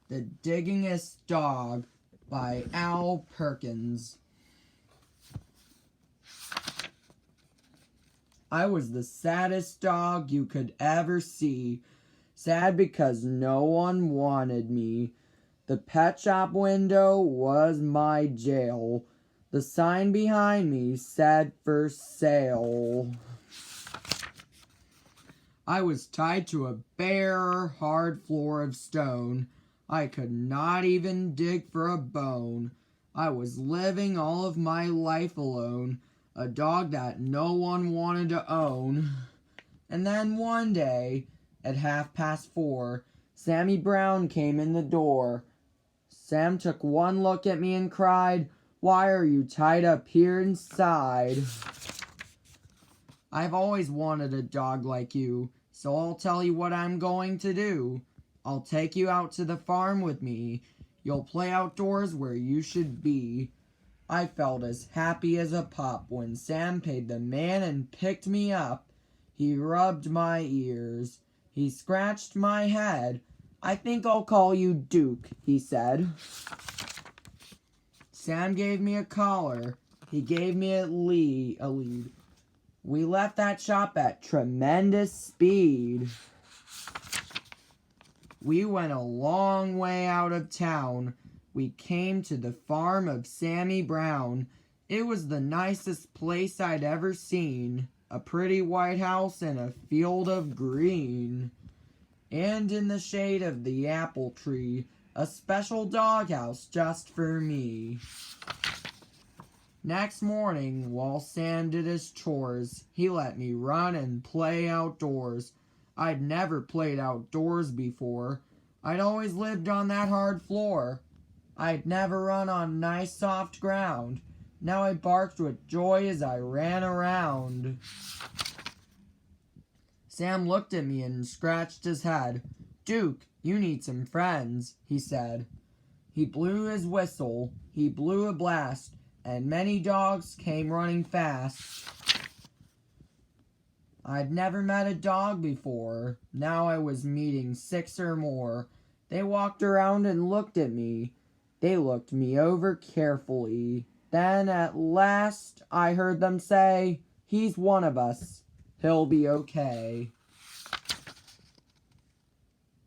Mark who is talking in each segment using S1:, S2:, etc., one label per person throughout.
S1: The Digging-est Dog by Al Perkins. I was the saddest dog you could ever see. Sad because no one wanted me. The pet shop window was my jail. The sign behind me said for sale. I was tied to a bare, hard floor of stone. I could not even dig for a bone. I was living all of my life alone, a dog that no one wanted to own. And then one day, at 4:30, Sammy Brown came in the door. Sam took one look at me and cried, "Why are you tied up here inside?" I've always wanted a dog like you, so I'll tell you what I'm going to do. I'll take you out to the farm with me. You'll play outdoors where you should be. I felt as happy as a pup when Sam paid the man and picked me up. He rubbed my ears. He scratched my head. "I think I'll call you Duke," he said. Sam gave me a collar. He gave me a lead. We left that shop at tremendous speed. We went a long way out of town. We came to the farm of Sammy Brown. It was the nicest place I'd ever seen. A pretty white house and a field of green. And in the shade of the apple tree, a special doghouse just for me. Next morning, while Sam did his chores, he let me run and play outdoors. I'd never played outdoors before. I'd always lived on that hard floor. I'd never run on nice soft ground. Now I barked with joy as I ran around. Sam looked at me and scratched his head. "Duke, you need some friends," he said. He blew his whistle. He blew a blast, and many dogs came running fast. I'd never met a dog before. Now I was meeting 6 or more. They walked around and looked at me. They looked me over carefully. Then at last I heard them say, "He's one of us. He'll be okay."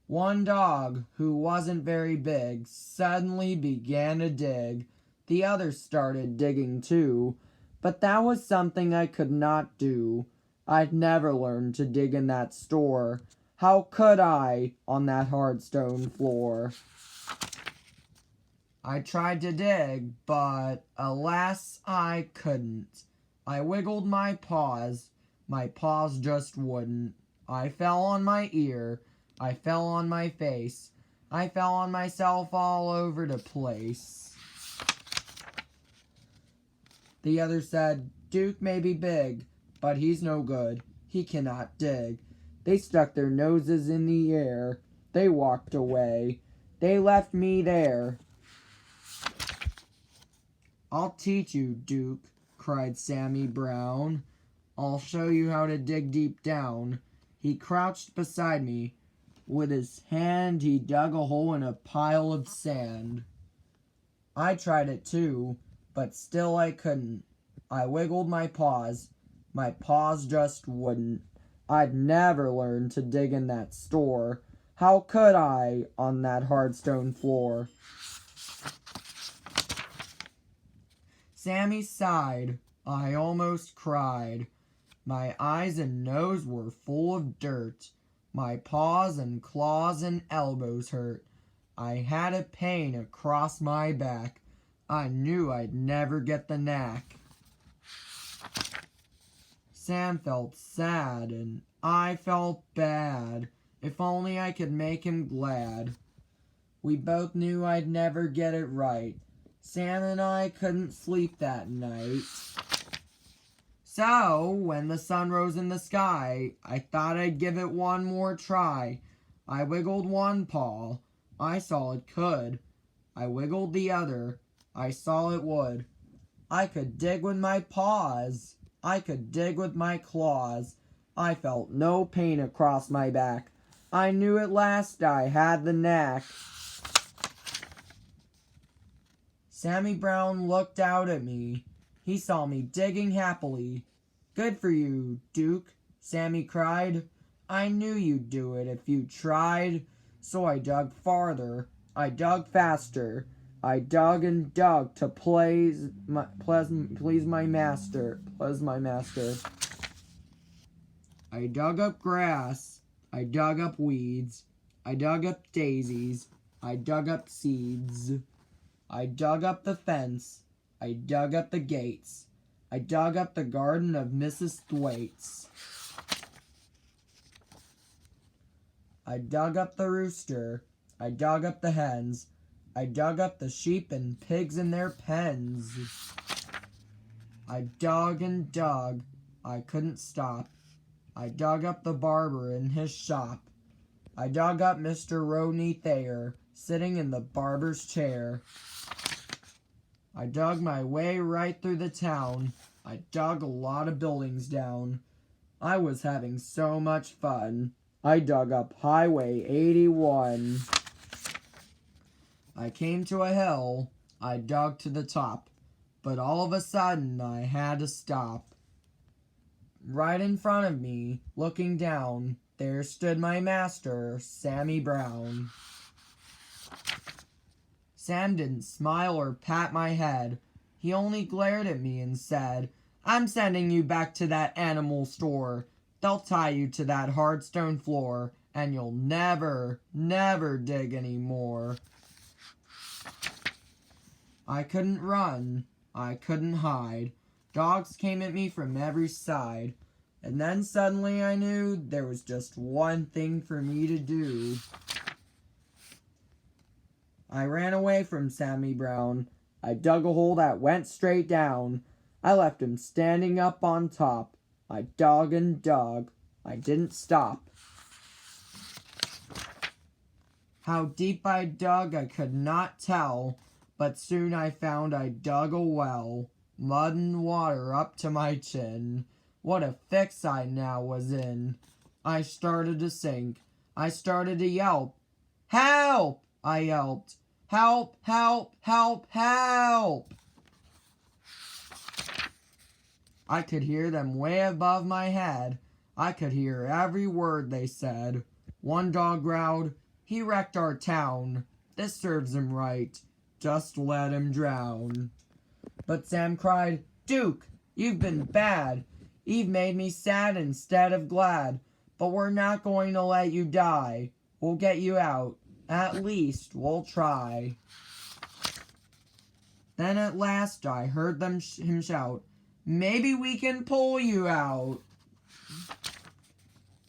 S1: One dog, who wasn't very big, suddenly began to dig. The others started digging too, but that was something I could not do. I'd never learned to dig in that store. How could I, on that hard stone floor? I tried to dig, but alas, I couldn't. I wiggled my paws. My paws just wouldn't. I fell on my ear. I fell on my face. I fell on myself all over the place. The other said, "Duke may be big, but he's no good. He cannot dig." They stuck their noses in the air. They walked away. They left me there. "I'll teach you, Duke," cried Sammy Brown. "I'll show you how to dig deep down." He crouched beside me. With his hand, he dug a hole in a pile of sand. I tried it too, but still I couldn't. I wiggled my paws. My paws just wouldn't. I'd never learn to dig in that store. How could I, on that hard stone floor? Sammy sighed. I almost cried. My eyes and nose were full of dirt. My paws and claws and elbows hurt. I had a pain across my back. I knew I'd never get the knack. Sam felt sad, and I felt bad. If only I could make him glad. We both knew I'd never get it right. Sam and I couldn't sleep that night. So, when the sun rose in the sky, I thought I'd give it one more try. I wiggled one paw. I saw it could. I wiggled the other. I saw it would. I could dig with my paws. I could dig with my claws. I felt no pain across my back. I knew at last I had the knack. Sammy Brown looked out at me. He saw me digging happily. "Good for you, Duke," Sammy cried. "I knew you'd do it if you tried." So I dug farther. I dug faster. I dug and dug to please my master. I dug up grass. I dug up weeds. I dug up daisies. I dug up seeds. I dug up the fence. I dug up the gates. I dug up the garden of Mrs. Thwaites. I dug up the rooster. I dug up the hens. I dug up the sheep and pigs in their pens. I dug and dug. I couldn't stop. I dug up the barber in his shop. I dug up Mr. Rodney Thayer, sitting in the barber's chair. I dug my way right through the town. I dug a lot of buildings down. I was having so much fun. I dug up Highway 81. I came to a hill. I dug to the top. But all of a sudden, I had to stop. Right in front of me, looking down, there stood my master, Sammy Brown. Sam didn't smile or pat my head. He only glared at me and said, "I'm sending you back to that animal store. They'll tie you to that hard stone floor, and you'll never, never dig anymore." I couldn't run. I couldn't hide. Dogs came at me from every side. And then suddenly I knew there was just one thing for me to do. I ran away from Sammy Brown. I dug a hole that went straight down. I left him standing up on top. I dug and dug. I didn't stop. How deep I dug I could not tell, but soon I found I dug a well. Mud and water up to my chin. What a fix I now was in. I started to sink. I started to yelp. "Help!" I yelped. "Help, help, help, help!" I could hear them way above my head. I could hear every word they said. One dog growled, "He wrecked our town. This serves him right. Just let him drown." But Sam cried, "Duke, you've been bad. You've made me sad instead of glad. But we're not going to let you die. We'll get you out. At least we'll try." Then at last I heard him shout, "Maybe we can pull you out."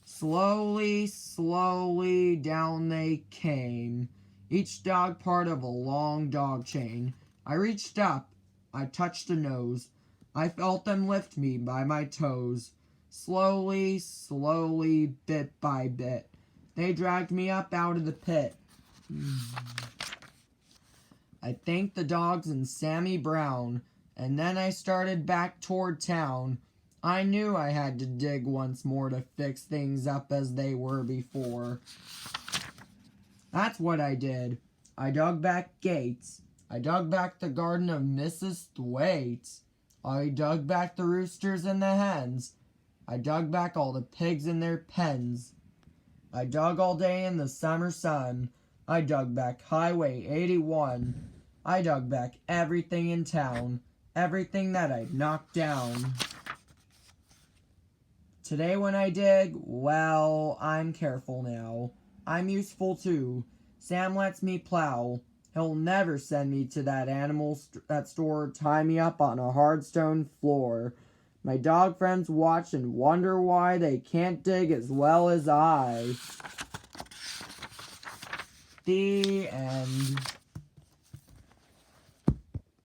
S1: Slowly, slowly down they came, each dog part of a long dog chain. I reached up. I touched a nose. I felt them lift me by my toes. Slowly, slowly, bit by bit, they dragged me up out of the pit. I thanked the dogs and Sammy Brown, and then I started back toward town. I knew I had to dig once more to fix things up as they were before. That's what I did. I dug back gates. I dug back the garden of Mrs. Thwaites. I dug back the roosters and the hens. I dug back all the pigs in their pens. I dug all day in the summer sun. I dug back Highway 81. I dug back everything in town, everything that I'd knocked down. Today when I dig, well, I'm careful now. I'm useful too. Sam lets me plow. He'll never send me to that store, tie me up on a hard stone floor. My dog friends watch and wonder why they can't dig as well as I. The end.